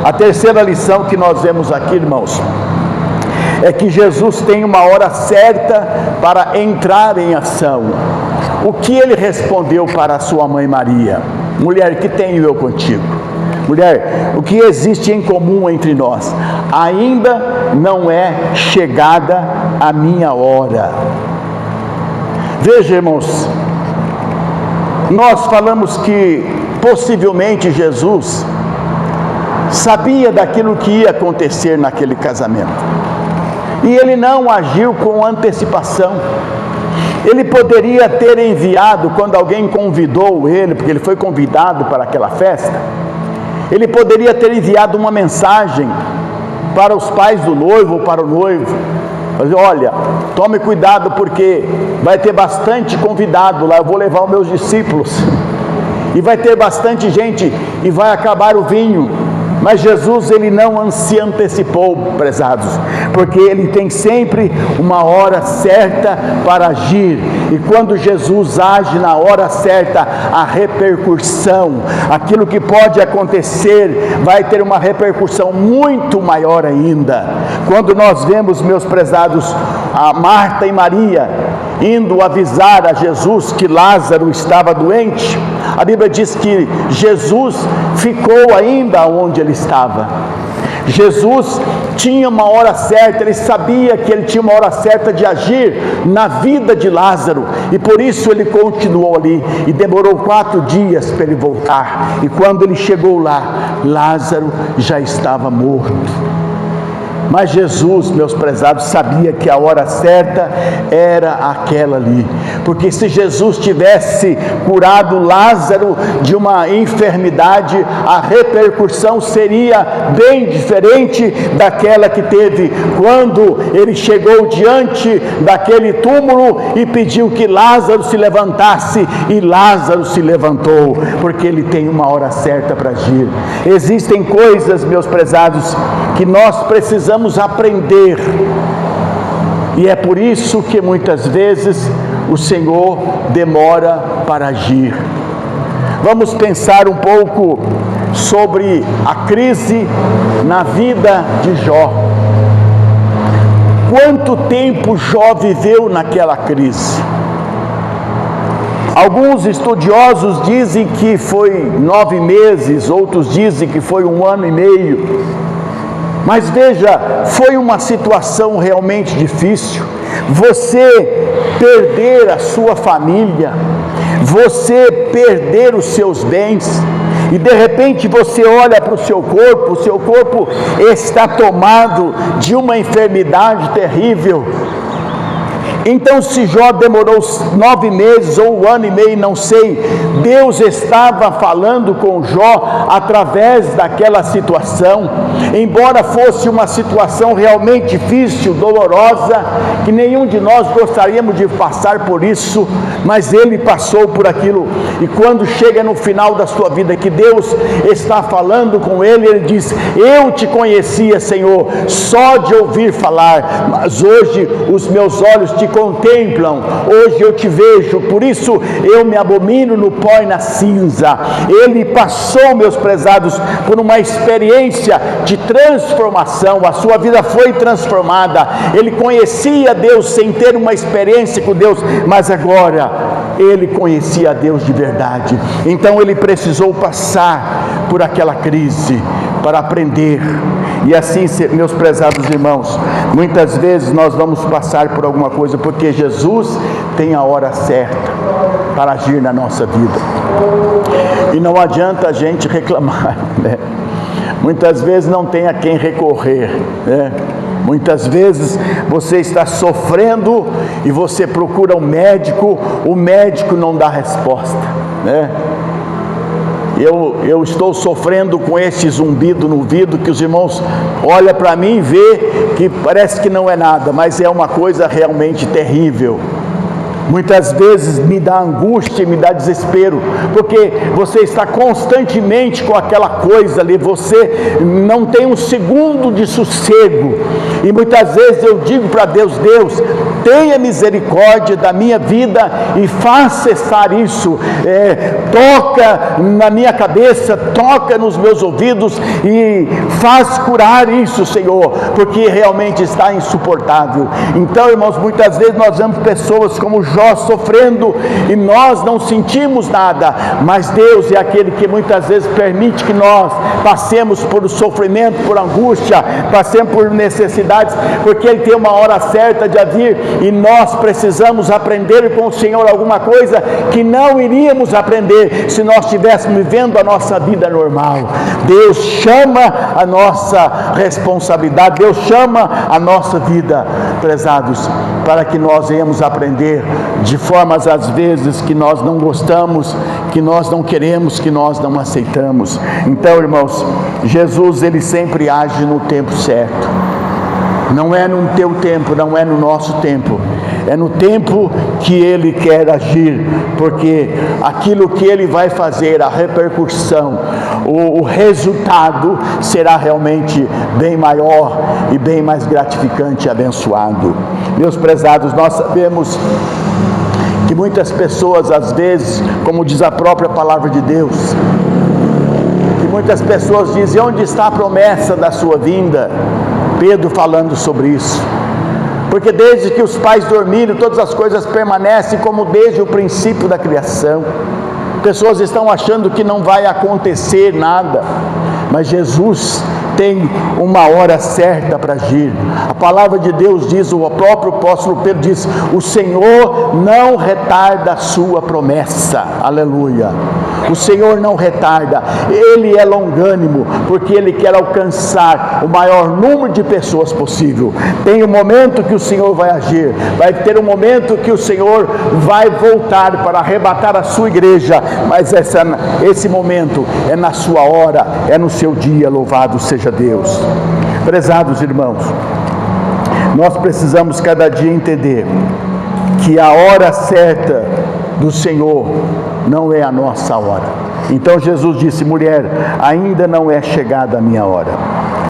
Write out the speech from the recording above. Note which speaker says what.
Speaker 1: A terceira lição que nós vemos aqui, irmãos, é que Jesus tem uma hora certa para entrar em ação. O que ele respondeu para a sua mãe Maria? Mulher, que tenho eu contigo? Mulher, o que existe em comum entre nós? Ainda não é chegada a minha hora. Veja, irmãos, nós falamos que possivelmente Jesus sabia daquilo que ia acontecer naquele casamento, e ele não agiu com antecipação. Ele poderia ter enviado, quando alguém convidou ele, porque ele foi convidado para aquela festa, ele poderia ter enviado uma mensagem para os pais do noivo ou para o noivo: olha, tome cuidado porque vai ter bastante convidado lá, eu vou levar os meus discípulos, e vai ter bastante gente, e vai acabar o vinho. Mas Jesus, ele não se antecipou, prezados, porque ele tem sempre uma hora certa para agir, e quando Jesus age na hora certa, a repercussão, aquilo que pode acontecer, vai ter uma repercussão muito maior ainda. Quando nós vemos, meus prezados, a Marta e Maria indo avisar a Jesus que Lázaro estava doente, a Bíblia diz que Jesus ficou ainda onde ele estava. Jesus tinha uma hora certa, ele sabia que ele tinha uma hora certa de agir na vida de Lázaro, e por isso ele continuou ali, e demorou 4 dias para ele voltar, e quando ele chegou lá, Lázaro já estava morto. Mas Jesus, meus prezados, sabia que a hora certa era aquela ali, porque se Jesus tivesse curado Lázaro de uma enfermidade, a repercussão seria bem diferente daquela que teve quando ele chegou diante daquele túmulo e pediu que Lázaro se levantasse, e Lázaro se levantou, porque ele tem uma hora certa para agir. Existem coisas, meus prezados, que nós precisamos aprender, e é por isso que muitas vezes o Senhor demora para agir. Vamos pensar um pouco sobre a crise na vida de Jó. Quanto tempo Jó viveu naquela crise? Alguns estudiosos dizem que foi 9 meses, outros dizem que foi 1 ano e meio. Mas veja, foi uma situação realmente difícil. Você perder a sua família, você perder os seus bens, e de repente você olha para o seu corpo está tomado de uma enfermidade terrível. Então, se Jó demorou 9 meses ou 1 ano e meio, não sei, Deus estava falando com Jó através daquela situação, embora fosse uma situação realmente difícil, dolorosa, que nenhum de nós gostaríamos de passar por isso, mas ele passou por aquilo. E quando chega no final da sua vida, que Deus está falando com ele, ele diz: eu te conhecia, Senhor, só de ouvir falar, mas hoje os meus olhos te contemplam, hoje eu te vejo, por isso eu me abomino no pó e na cinza. Ele passou, meus prezados, por uma experiência de transformação, a sua vida foi transformada. Ele conhecia Deus sem ter uma experiência com Deus, mas agora ele conhecia a Deus de verdade. Então ele precisou passar por aquela crise para aprender. E assim, meus prezados irmãos, muitas vezes nós vamos passar por alguma coisa, porque Jesus tem a hora certa para agir na nossa vida, e não adianta a gente reclamar, né? Muitas vezes não tem a quem recorrer, né? Muitas vezes você está sofrendo e você procura um médico, o médico não dá resposta, né? Eu estou sofrendo com esse zumbido no ouvido, que os irmãos olham para mim e vê que parece que não é nada, mas é uma coisa realmente terrível. Muitas vezes me dá angústia, me dá desespero, porque você está constantemente com aquela coisa ali, você não tem um segundo de sossego. E muitas vezes eu digo para Deus: Deus, tenha misericórdia da minha vida e faz cessar isso, toca na minha cabeça, toca nos meus ouvidos e faz curar isso, Senhor, porque realmente está insuportável. Então, irmãos, muitas vezes nós vemos pessoas como Jó sofrendo e nós não sentimos nada, mas Deus é aquele que muitas vezes permite que nós passemos por sofrimento, por angústia, passemos por necessidades, porque Ele tem uma hora certa de vir e nós precisamos aprender com o Senhor alguma coisa que não iríamos aprender se nós estivéssemos vivendo a nossa vida normal. Deus chama a nossa responsabilidade, Deus chama a nossa vida, prezados, para que nós venhamos aprender de formas às vezes que nós não gostamos, que nós não queremos, que nós não aceitamos. Então, irmãos, Jesus, Ele sempre age no tempo certo. Não é no teu tempo, não é no nosso tempo, é no tempo que Ele quer agir, porque aquilo que Ele vai fazer, a repercussão, o resultado será realmente bem maior e bem mais gratificante e abençoado. Meus prezados, nós sabemos que muitas pessoas, às vezes, como diz a própria palavra de Deus, que muitas pessoas dizem: onde está a promessa da sua vinda? Pedro falando sobre isso, porque desde que os pais dormiram, todas as coisas permanecem como desde o princípio da criação. Pessoas estão achando que não vai acontecer nada, mas Jesus tem uma hora certa para agir. A palavra de Deus diz, o próprio apóstolo Pedro diz: o Senhor não retarda a sua promessa. Aleluia. O Senhor não retarda, Ele é longânimo, porque Ele quer alcançar o maior número de pessoas possível. Tem um momento que o Senhor vai agir, vai ter um momento que o Senhor vai voltar para arrebatar a sua igreja, mas esse momento é na sua hora, é no seu dia. Louvado seja Deus. Prezados irmãos, nós precisamos cada dia entender que a hora certa do Senhor não é a nossa hora. Então Jesus disse: mulher, ainda não é chegada a minha hora.